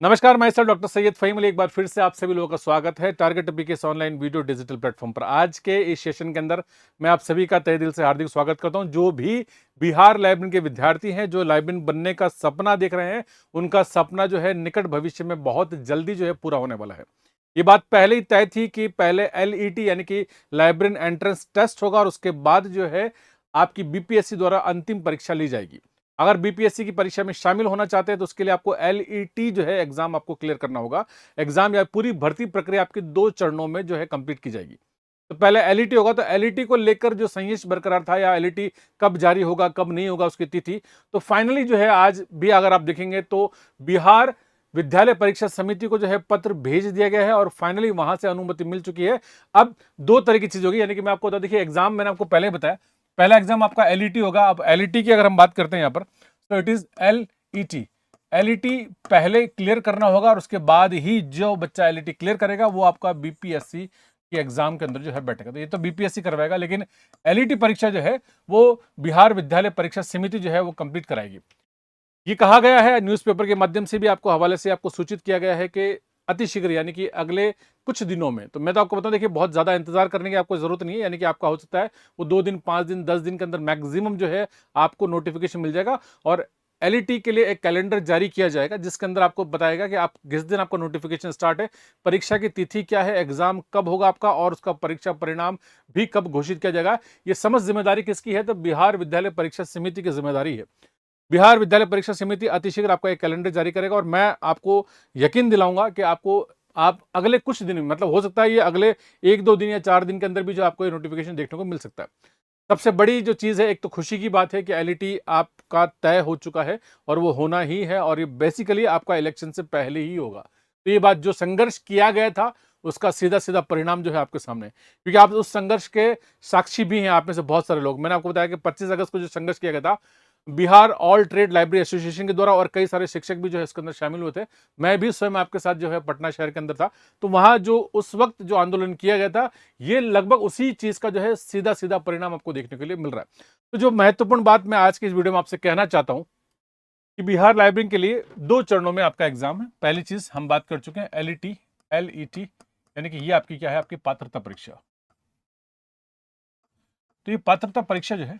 नमस्कार, मैं sir doctor Syed Faheem Ali एक बार फिर से आप सभी लोगों का स्वागत है target APKS online video digital platform पर। आज के इस सेशन के अंदर मैं आप सभी का तहे दिल से हार्दिक स्वागत करता हूं। जो भी बिहार लाइब्रेरी के विद्यार्थी हैं, जो लाइब्रेरी बनने का सपना देख रहे हैं, उनका सपना जो है निकट भविष्य में बहुत जल्दी जो है पूरा होने वाला है। ये बात पहले ही तय थी कि पहले एलईटी यानी कि लाइब्रेरी एंट्रेंस टेस्ट होगा और उसके बाद जो है आपकी बीपीएससी द्वारा अंतिम परीक्षा ली जाएगी। अगर बीपीएससी की परीक्षा में शामिल होना चाहते हैं तो उसके लिए आपको एलईटी जो है एग्जाम आपको क्लियर करना होगा। एग्जाम या पूरी भर्ती प्रक्रिया आपकी 2 चरणों में जो है कंप्लीट की जाएगी। तो पहले एलईटी होगा, तो एलईटी को लेकर जो संघर्ष बरकरार था या एलईटी कब जारी होगा, कब नहीं होगा उसकी तिथि, तो फाइनली जो है आज भी अगर आप देखेंगे तो बिहार विद्यालय परीक्षा समिति को जो है पत्र भेज दिया गया है और फाइनली वहां से अनुमति मिल चुकी है। अब 2 तरह की चीज होगी, यानी कि मैं आपको बता, देखिए एग्जाम मैंने आपको पहले बताया, पहला एग्जाम आपका एलईटी होगा। अब एलईटी की अगर हम बात करते हैं यहाँ पर, तो इट इज एलईटी। एलईटी पहले क्लियर करना होगा और उसके बाद ही जो बच्चा एलईटी क्लियर करेगा वो आपका बीपीएससी के एग्जाम के अंदर जो है बैठेगा। तो ये तो बीपीएससी करवाएगा, लेकिन एलईटी परीक्षा जो है वो बिहार विद्यालय परीक्षा समिति जो है वो कंप्लीट कराएगी। ये कहा गया है, न्यूज़पेपर के माध्यम से भी आपको हवाले से आपको सूचित किया गया है कि अतिशीघ्र यानी कि अगले कुछ दिनों में। तो मैं तो आपको बताऊं, देखिए बहुत ज़्यादा इंतजार करने की आपको ज़रूरत नहीं है, यानी कि आपका हो सकता है वो 2 दिन, 5 दिन, 10 दिन के अंदर मैक्सिमम जो है आपको नोटिफिकेशन मिल जाएगा। और एलईटी के लिए एक कैलेंडर जारी किया जाएगा जिसके अंदर आपको बताएगा कि आप किस दिन आपका नोटिफिकेशन स्टार्ट है, परीक्षा की तिथि क्या है, एग्जाम कब होगा आपका और उसका परीक्षा परिणाम भी कब घोषित किया जाएगा। ये समझ जिम्मेदारी किसकी है, तो बिहार विद्यालय परीक्षा समिति की जिम्मेदारी है। बिहार विद्यालय परीक्षा समिति अतिशीघ्र आपका एक कैलेंडर जारी करेगा और मैं आपको यकीन दिलाऊंगा कि आप अगले कुछ दिन में, मतलब हो सकता है ये अगले 1-2 दिन या 4 दिन के अंदर भी जो आपको ये नोटिफिकेशन देखने को मिल सकता है। सबसे बड़ी जो चीज़ है, एक तो खुशी की बात है कि एलईटी आपका तय हो चुका है और वो होना ही है, और ये बेसिकली आपका इलेक्शन से पहले ही होगा। तो ये बात, जो संघर्ष किया गया था उसका सीधा-सीधा परिणाम जो है आपके सामने है। क्योंकि आप उस संघर्ष के साक्षी भी हैं, आप में से बहुत सारे लोग। मैंने आपको बताया कि 25 अगस्त को जो संघर्ष किया गया था, Bihar all trade library association के द्वारा, और कई सारे शिक्षक भी जो है इसके अंदर शामिल हुए थे। मैं भी स्वयं आपके साथ जो है पटना शहर के अंदर था। तो वहां जो उस वक्त जो आंदोलन किया गया था, ये लगभग उसी चीज का जो है सीधा सीधा परिणाम आपको देखने के लिए मिल रहा है। तो जो महत्वपूर्ण बात मैं आज की इस वीडियो में आपसे कहना चाहता हूं कि बिहार लाइब्रेरी के लिए 2 चरणों में आपका एग्जाम है। पहली चीज हम बात कर चुके हैं एलईटी, एलईटी यानी कि ये आपकी क्या है, आपकी पात्रता परीक्षा। तो ये पात्रता परीक्षा जो है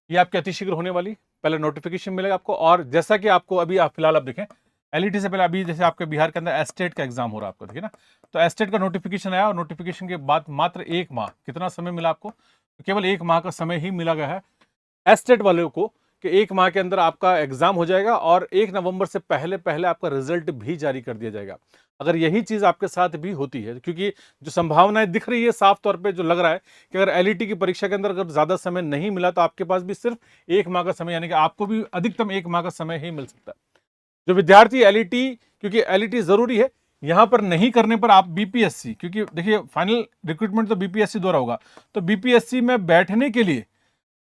ये आपकी अतिशीघ्र होने वाली, पहले नोटिफिकेशन मिलेगा आपको। और जैसा कि आपको अभी आप फिलहाल आप देखें, एलईटी से पहले अभी जैसे आपके बिहार के अंदर एस्टेट का एग्जाम हो रहा है आपको, देखिए ना। तो एस्टेट का नोटिफिकेशन आया और नोटिफिकेशन के बाद मात्र 1 माह, कितना समय मिला आपको, तो केवल 1 माह का समय ही मिला गया है एस्टेट वालों को, कि 1 माह के अंदर आपका एग्जाम हो जाएगा और 1 नवंबर से पहले पहले आपका रिजल्ट भी जारी कर दिया जाएगा। अगर यही चीज आपके साथ भी होती है, क्योंकि जो संभावनाएं दिख रही है साफ तौर पे, जो लग रहा है कि अगर एलईटी की परीक्षा के अंदर अगर ज्यादा समय नहीं मिला तो आपके पास भी सिर्फ 1 माह का समय, यानी कि आपको भी अधिकतम 1 माह का समय ही मिल सकता है। जो विद्यार्थी एलईटी, क्योंकि एलईटी जरूरी है, यहां पर नहीं करने पर आप बीपीएससी, क्योंकि देखिए फाइनल रिक्रूटमेंट तो बीपीएससी द्वारा होगा, तो बीपीएससी में बैठने के लिए,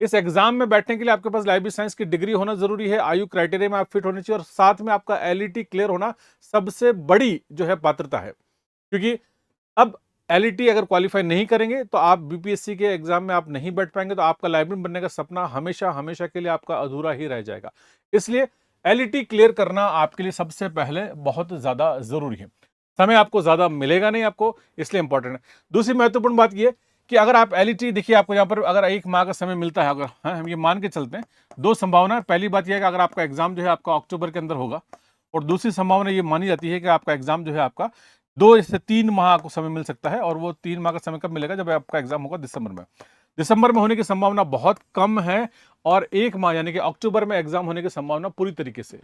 इस एग्जाम में बैठने के लिए आपके पास लाइब्रेरी साइंस की डिग्री होना जरूरी है, आयु क्राइटेरिया में आप फिट होने चाहिए और साथ में आपका एलईटी क्लियर होना सबसे बड़ी जो है पात्रता है। क्योंकि अब एलईटी अगर क्वालिफाई नहीं करेंगे तो आप बीपीएससी के एग्जाम में आप नहीं बैठ पाएंगे, तो आपका लाइब्रेरियन बनने का सपना हमेशा हमेशा के लिए आपका अधूरा ही रह जाएगा। इसलिए एलईटी क्लियर करना आपके लिए सबसे पहले बहुत ज्यादा जरूरी है। समय आपको ज्यादा मिलेगा नहीं आपको, इसलिए इंपॉर्टेंट है। दूसरी महत्वपूर्ण बात यह कि अगर आप एलईटी, देखिए आपको यहाँ पर अगर 1 माह का समय मिलता है, अगर हम ये मान के चलते हैं, 2 संभावना है। पहली बात यह है कि अगर आपका एग्जाम जो है आपका अक्टूबर के अंदर होगा, और दूसरी संभावना ये मानी जाती है कि आपका एग्जाम जो है आपका 2 से 3 माह को समय मिल सकता है। और वो 3 माह का समय कब मिलेगा, जब आपका एग्जाम होगा दिसंबर में। दिसंबर में होने की संभावना बहुत कम है, और 1 माह यानी कि अक्टूबर में एग्जाम होने की संभावना पूरी तरीके से।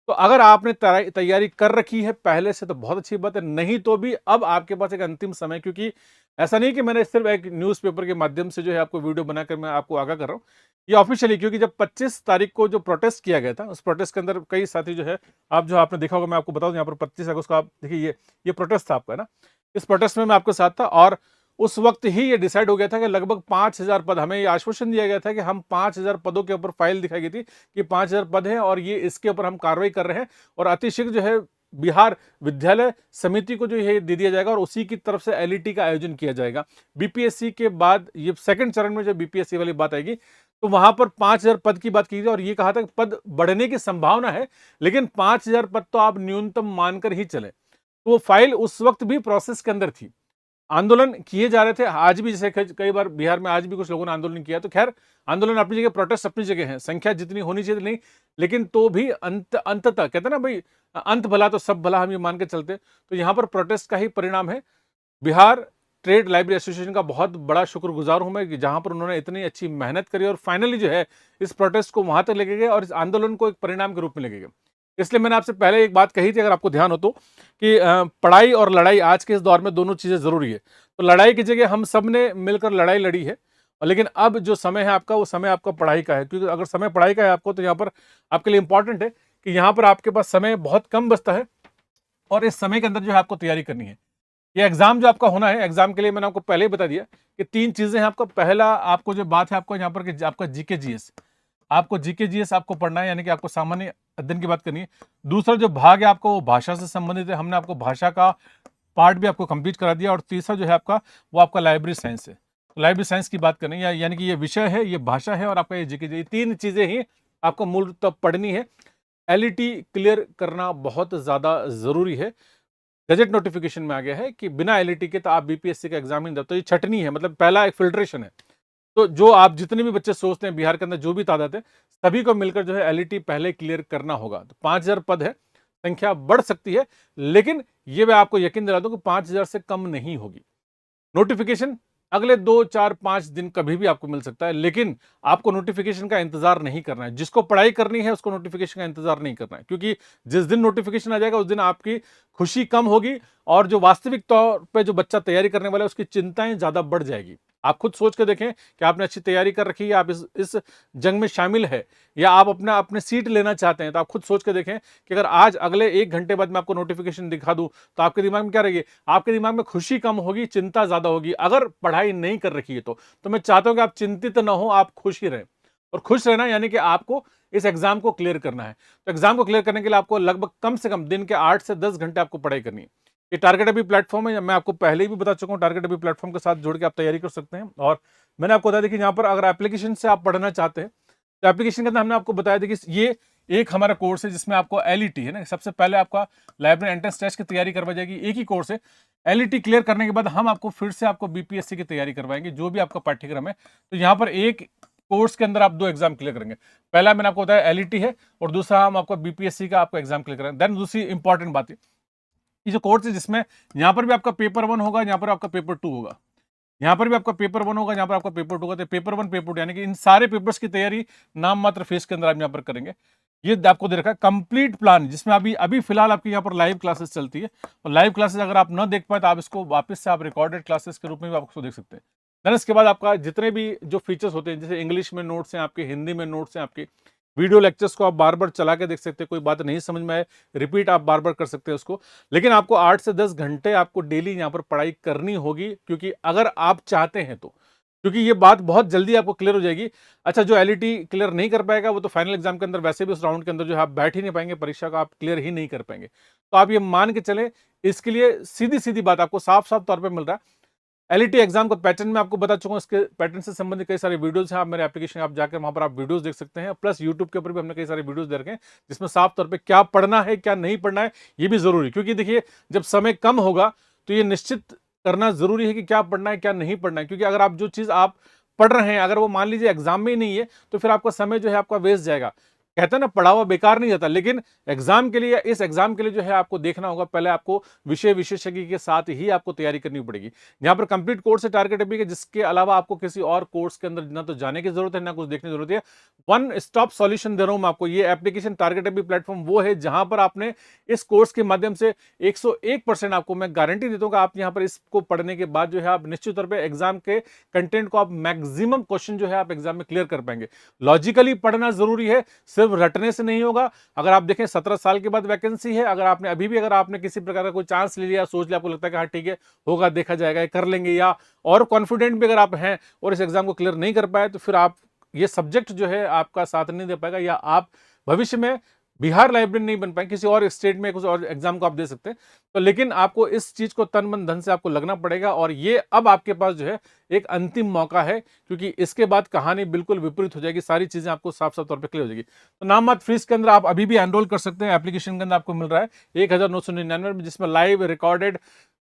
तो अगर आपने तैयारी कर रखी है पहले से तो बहुत अच्छी बात है, नहीं तो भी अब आपके पास एक अंतिम समय, क्योंकि ऐसा नहीं कि मैंने सिर्फ एक न्यूज़पेपर के माध्यम से जो है आपको वीडियो बनाकर मैं आपको आगाह कर रहा हूँ, ये ऑफिशियली, क्योंकि जब 25 तारीख को जो प्रोटेस्ट किया गया था, उस प्रोटेस्ट के अंदर कई साथी जो है, आप जो आपने देखा होगा, मैं आपको बताऊं यहाँ पर 25 अगस्त को आप देखिए, ये प्रोटेस्ट था आपका, है ना। इस प्रोटेस्ट में मैं आपके साथ था और उस वक्त ही ये डिसाइड हो गया था कि लगभग 5,000 पद, हमें ये आश्वासन दिया गया था कि हम 5,000 पदों के ऊपर फाइल दिखाई गई थी कि 5,000 पद हैं और ये इसके ऊपर हम कार्रवाई कर रहे हैं, और अतिशीघ्र जो है बिहार विद्यालय समिति को जो है दे दिया जाएगा और उसी की तरफ से एलईटी का आयोजन किया जाएगा। बीपीएससी के बाद ये सेकंड चरण में जो बीपीएससी वाली बात आएगी, तो वहां पर 5,000 पद की बात की थी और ये कहा था कि पद बढ़ने की संभावना है, लेकिन 5,000 पद तो आप न्यूनतम मानकर ही चले। तो वो फाइल उस वक्त भी प्रोसेस के अंदर थी, आंदोलन किए जा रहे थे। आज भी जैसे कई बार बिहार में आज भी कुछ लोगों ने आंदोलन किया, तो खैर आंदोलन अपनी जगह, प्रोटेस्ट अपनी जगह है, संख्या जितनी होनी चाहिए नहीं, लेकिन तो भी अंततः कहते हैं ना भाई, अंत भला तो सब भला, हम ये मान के चलते। तो यहाँ पर प्रोटेस्ट का ही परिणाम है। बिहार ट्रेड लाइब्रेरी एसोसिएशन का बहुत बड़ा शुक्रगुजार हूं मैं कि जहां पर उन्होंने इतनी अच्छी मेहनत करी और फाइनली जो है इस प्रोटेस्ट को वहां तक लेके गए और इस आंदोलन को एक परिणाम के रूप में लेके गए। इसलिए मैंने आपसे पहले एक बात कही थी, अगर आपको ध्यान हो तो, कि पढ़ाई और लड़ाई आज के इस दौर में दोनों चीजें जरूरी है। तो लड़ाई की जगह हम सब ने मिलकर लड़ाई लड़ी है, लेकिन अब जो समय है आपका, वो समय आपका पढ़ाई का है। क्योंकि अगर समय पढ़ाई का है आपको, तो यहाँ पर आपके लिए इंपॉर्टेंट है कि यहाँ पर आपके पास समय बहुत कम बचता है और इस समय के अंदर जो है आपको तैयारी करनी है। ये एग्जाम जो आपका होना है, एग्जाम के लिए मैंने आपको पहले ही बता दिया कि 3 चीजें हैं आपको। पहला आपको जो बात है आपको यहाँ पर कि आपका जीके जीएस, आपको जीके जीएस आपको पढ़ना है, यानी कि आपको सामान्य अध्ययन की बात करनी है। दूसरा जो भाग है आपको वो भाषा से संबंधित है, हमने आपको भाषा का पार्ट भी आपको कंप्लीट करा दिया। और तीसरा जो है आपका, वो आपका लाइब्रेरी साइंस है। तो लाइब्रेरी साइंस की बात करनी है, यानी कि ये विषय है, ये भाषा है और आपका ये जीके जीएस, 3 चीजें ही आपको मूलतः पढ़नी है। एलईटी क्लियर करना बहुत ज्यादा जरूरी है। गजट नोटिफिकेशन में आ गया है कि बिना एलईटी के तो आप बीपीएससी का एग्जाम नहीं दे। तो ये छटनी है, मतलब पहला एक फिल्ट्रेशन है। तो जो आप जितने भी बच्चे सोचते हैं बिहार के अंदर जो भी तादाद है, सभी को मिलकर जो है एलईटी पहले क्लियर करना होगा। तो 5,000 पद है, संख्या बढ़ सकती है, लेकिन ये मैं आपको यकीन दिला दूं कि 5,000 से कम नहीं होगी। नोटिफिकेशन अगले 2, 4, 5 दिन कभी भी आपको मिल सकता है, लेकिन आपको नोटिफिकेशन का इंतजार नहीं करना है। जिसको पढ़ाई करनी है उसको नोटिफिकेशन का इंतजार नहीं करना है, क्योंकि जिस दिन नोटिफिकेशन आ जाएगा उस दिन आपकी खुशी कम होगी और जो वास्तविक तौर पे जो बच्चा तैयारी करने वाला है उसकी चिंताएं ज्यादा बढ़ जाएगी। आप खुद सोच के देखें कि आपने अच्छी तैयारी कर रखी है, आप इस जंग में शामिल है, या आप अपने सीट लेना चाहते हैं, तो आप खुद सोच के देखें कि अगर आज अगले 1 घंटे बाद मैं आपको नोटिफिकेशन दिखा दूं तो आपके दिमाग में क्या रहेगी? आपके दिमाग में खुशी कम होगी, चिंता ज्यादा होगी। अगर पढ़ाई नहीं कर रखी है तो मैं चाहता हूं कि आप चिंतित ना हो, आप खुश ही रहें। और खुश रहना यानी कि आपको इस एग्जाम को क्लियर करना है। तो एग्जाम को क्लियर करने के लिए आपको लगभग कम से कम दिन के 8 से 10 घंटे आपको पढ़ाई करनी है। ये टारगेट अभी प्लेटफॉर्म है, मैं आपको पहले ही भी बता चुका हूं, टारगेट अभी प्लेटफॉर्म के साथ जुड़ के आप तैयारी कर सकते हैं। और मैंने आपको बताया कि यहाँ पर अगर एप्लीकेशन से आप पढ़ना चाहते हैं तो एप्लीकेशन के अंदर हमने आपको बताया था कि ये एक हमारा कोर्स है जिसमें आपको एलईटी है ना, सबसे पहले आपका लाइब्रेरी एंट्रेंस टेस्ट की तैयारी करवाई जाएगी। एक ही कोर्स है। एलईटी क्लियर करने के बाद हम आपको फिर से आपको बीपीएससी की तैयारी करवाएंगे, जो भी आपका पाठ्यक्रम है। तो यहाँ पर एक कोर्स के अंदर आप 2 एग्जाम क्लियर करेंगे। पहला मैंने आपको बताया एलईटी है और दूसरा हम आपको बीपीएससी का आपको एग्जाम क्लियर करेंगे। देन दूसरी इंपॉर्टेंट बात है, ये जो कोर्स है जिसमें यहाँ पर भी आपका पेपर 1 होगा, यहाँ पर आपका पेपर 2 होगा, यहाँ पर भी आपका पेपर 1 होगा, यहाँ पर आपका पेपर 2 होगा। तो पेपर 1 पेपर 2 यानी कि इन सारे पेपर्स की तैयारी नाम मात्र फीस के अंदर आप यहाँ पर करेंगे। ये आपको दे रखा है कंप्लीट प्लान, जिसमें अभी अभी फिलहाल आपकी यहाँ पर लाइव क्लासेस चलती है। और लाइव क्लासेस अगर आप न देख पाए तो आप इसको वापस से आप रिकॉर्डेड क्लासेस के रूप में भी आप उसको देख सकते हैं। देन इसके बाद आपका जितने भी जो फीचर्स होते हैं, जैसे इंग्लिश में नोट्स हैं आपके, हिंदी में नोट्स हैं आपके, वीडियो लेक्चर्स को आप बार बार चला के देख सकते हैं, कोई बात नहीं समझ में आए रिपीट आप बार बार कर सकते हैं उसको। लेकिन आपको 8 से 10 घंटे आपको डेली यहाँ पर पढ़ाई करनी होगी, क्योंकि अगर आप चाहते हैं तो, क्योंकि ये बात बहुत जल्दी आपको क्लियर हो जाएगी। अच्छा, जो एलईटी क्लियर नहीं कर पाएगा वो तो फाइनल एग्जाम के अंदर वैसे भी उस राउंड के अंदर जो है आप बैठ ही नहीं पाएंगे, परीक्षा का आप क्लियर ही नहीं कर पाएंगे। तो आप ये मान के चले, इसके लिए सीधी सीधी बात आपको साफ साफ तौर पर मिल रहा है। एलईटी एग्जाम का पैटर्न मैं आपको बता चुका हूं, इसके पैटर्न से संबंधित कई सारे वीडियोस हैं, आप मेरे एप्लीकेशन आप जाकर वहां पर आप वीडियोस देख सकते हैं। प्लस यूट्यूब के ऊपर भी हमने कई सारे वीडियोस दे रखे हैं जिसमें साफ तौर पे क्या पढ़ना है क्या नहीं पढ़ना है ये भी जरूरी, क्योंकि देखिए जब समय कम होगा तो ये निश्चित करना जरूरी है कि क्या पढ़ना है क्या नहीं पढ़ना है। क्योंकि अगर आप जो चीज आप पढ़ रहे हैं अगर वो मान लीजिए एग्जाम में ही नहीं है तो फिर आपका समय जो है आपका वेस्ट जाएगा। कहते हैं ना, पढ़ा हुआ बेकार नहीं जाता, लेकिन एग्जाम के लिए, इस एग्जाम के लिए जो है आपको देखना होगा, पहले आपको विषय विशेषज्ञ के साथ ही आपको तैयारी करनी पड़ेगी। यहाँ पर कंप्लीट कोर्स है टारगेट अभी के, जिसके अलावा आपको किसी और कोर्स के अंदर ना तो जाने की जरूरत है ना कुछ देखने की जरूरत है। वन स्टॉप सॉल्यूशन दे रहा हूं मैं आपको। ये एप्लीकेशन टारगेट अभी प्लेटफॉर्म वो है जहां पर आपने इस कोर्स के माध्यम से 101% आपको मैं गारंटी देता हूं कि आप यहाँ पर इसको पढ़ने के बाद जो है आप निश्चित तौर पर एग्जाम के कंटेंट को आप मैक्सिमम क्वेश्चन जो है आप एग्जाम में क्लियर कर पाएंगे। लॉजिकली पढ़ना जरूरी है, सिर्फ रटने से नहीं होगा। अगर आप देखें 17 साल के बाद वैकेंसी है, अगर आपने अभी भी अगर आपने किसी प्रकार का कोई चांस ले लिया, सोच लिया, आपको लगता है कि हाँ ठीक है होगा, देखा जाएगा, कर लेंगे, या और कॉन्फिडेंट भी अगर आप हैं और इस एग्जाम को क्लियर नहीं कर पाए, तो फिर आप ये सब्जेक्ट जो है आपका साथ नहीं दे पाएगा, या आप भविष्य में बिहार लाइब्रेरियन नहीं बन पाए, किसी और स्टेट में कुछ और एग्जाम को आप दे सकते हैं। तो लेकिन आपको इस चीज को तन मन धन से आपको लगना पड़ेगा, और ये अब आपके पास जो है एक अंतिम मौका है, क्योंकि इसके बाद कहानी बिल्कुल विपरीत हो जाएगी, सारी चीजें आपको साफ साफ तौर पर क्लियर हो जाएगी। तो नाम मात्र फीस के अंदर आप अभी भी एनरोल कर सकते हैं। एप्लीकेशन के अंदर आपको मिल रहा है 1999 में, जिसमें लाइव रिकॉर्डेड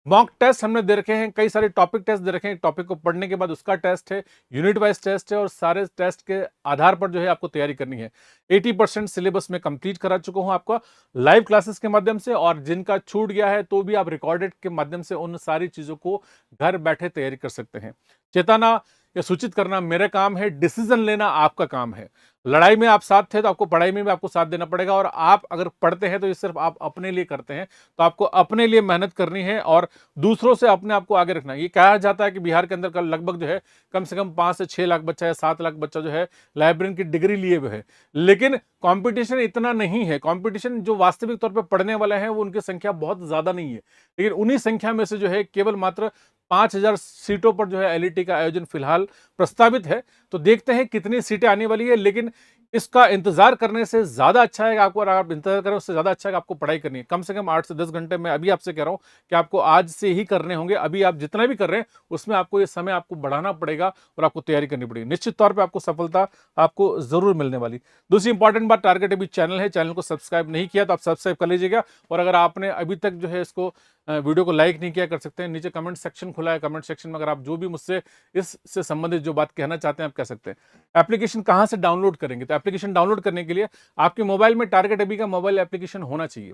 मॉक टेस्ट हमने दे रखे हैं, कई सारे टॉपिक टेस्ट दे रखे हैं, टॉपिक को पढ़ने के बाद उसका टेस्ट है, यूनिट वाइज टेस्ट है, और सारे टेस्ट के आधार पर जो है आपको तैयारी करनी है। 80% सिलेबस में कंप्लीट करा चुका हूं आपका लाइव क्लासेस के माध्यम से, और जिनका छूट गया है तो भी आप रिकॉर्डेड के माध्यम से उन सारी चीजों को घर बैठे तैयारी कर सकते हैं। चेताना या सूचित करना मेरा काम है, डिसीजन लेना आपका काम है। लड़ाई में आप साथ थे तो आपको पढ़ाई में भी आपको साथ देना पड़ेगा, और आप अगर पढ़ते हैं तो ये सिर्फ आप अपने लिए करते हैं, तो आपको अपने लिए मेहनत करनी है और दूसरों से अपने आप को आगे रखना है। ये कहा जाता है कि बिहार के अंदर कल लगभग जो है कम से कम 5 से 6 लाख बच्चा या 7 लाख बच्चा जो है लाइब्रेरियन की डिग्री लिए हुए है, लेकिन कंपटीशन इतना नहीं है। कंपटीशन जो वास्तविक तौर पे पढ़ने वाले हैं वो उनकी संख्या बहुत ज्यादा नहीं है, लेकिन उन्हीं संख्या में से जो है केवल मात्र 5,000 सीटों पर जो है एलईटी का आयोजन फिलहाल प्रस्तावित है। तो देखते हैं कितनी सीटें आने वाली है, लेकिन इसका इंतजार करने से ज्यादा अच्छा है कि आपको, अगर आप इंतजार करें उससे ज्यादा अच्छा है कि आपको पढ़ाई करनी है। कम से कम 8 से 10 घंटे में अभी आपसे कह रहा हूं कि आपको आज से ही करने होंगे। अभी आप जितना भी कर रहे हैं उसमें आपको ये समय आपको बढ़ाना पड़ेगा और आपको तैयारी करनी पड़ेगी। निश्चित तौर पर आपको सफलता आपको जरूर मिलने वाली। दूसरी इंपॉर्टेंट बात, टारगेट अभी चैनल है, चैनल को सब्सक्राइब नहीं किया तो आप सब्सक्राइब कर लीजिएगा, और अगर आपने अभी तक जो है इसको वीडियो को लाइक नहीं किया, कर सकते हैं। नीचे कमेंट सेक्शन खुला है, कमेंट सेक्शन में अगर आप जो भी मुझसे इससे संबंधित जो बात कहना चाहते हैं आप कह सकते हैं। एप्लीकेशन कहां से डाउनलोड करेंगे, तो एप्लीकेशन डाउनलोड करने के लिए आपके मोबाइल में टारगेट अभी का मोबाइल एप्लीकेशन होना चाहिए।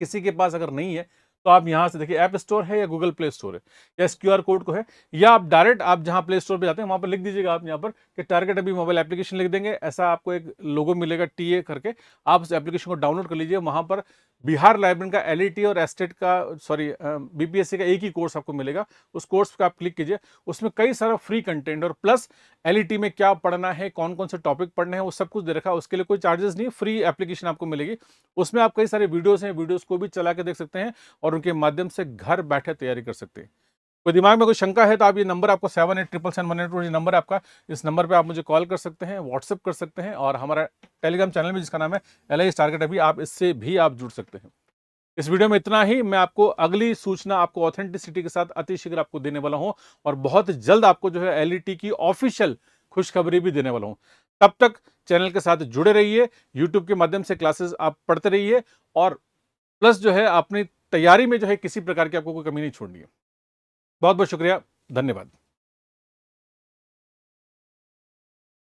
किसी के पास अगर नहीं है तो आप यहां से देखिए, ऐप स्टोर है या गूगल प्ले स्टोर है, या इस क्यूआर कोड को है, या आप डायरेक्ट आप जहां प्ले स्टोर पे जाते हैं वहां पर लिख दीजिएगा आप यहां पर कि टारगेट अभी मोबाइल एप्लीकेशन लिख देंगे, ऐसा आपको एक लोगो मिलेगा टीए करके, आप उस एप्लीकेशन को डाउनलोड कर लीजिए। वहां पर बिहार लाइब्रेरियन का एलईटी और एस्टेट का, सॉरी बीपीएससी का एक ही कोर्स आपको मिलेगा, उस कोर्स पर आप क्लिक कीजिए। उसमें कई सारा फ्री कंटेंट और प्लस एलईटी में क्या पढ़ना है, कौन कौन से टॉपिक पढ़ने हैं, वो सब कुछ दे रखा है। उसके लिए कोई चार्जेस नहीं, फ्री एप्लीकेशन आपको मिलेगी। उसमें आप कई सारे वीडियोस हैं, वीडियोस को भी चला के देख सकते हैं और उनके माध्यम से घर बैठे तैयारी कर सकते हैं। कोई दिमाग में कोई शंका है तो आप ये नंबर, आपको 787778 नंबर है आपका, इस नंबर पे आप मुझे कॉल कर सकते हैं, व्हाट्सएप कर सकते हैं, और हमारा टेलीग्राम चैनल में जिसका नाम है LIS टारगेट अभी, आप इससे भी आप जुड़ सकते हैं। इस वीडियो में इतना ही। मैं आपको अगली सूचना आपको ऑथेंटिसिटी के साथ अतिशीघ्र आपको देने वाला हूं, और बहुत जल्द आपको जो है एलईटी की ऑफिशियल खुशखबरी भी देने वाला हूं। तब तक चैनल के साथ जुड़े रहिए, यूट्यूब के माध्यम से क्लासेस आप पढ़ते रहिए, और प्लस जो है अपनी तैयारी में जो है किसी प्रकार की आपको कोई कमी नहीं छोड़नी है। बहुत बहुत शुक्रिया, धन्यवाद।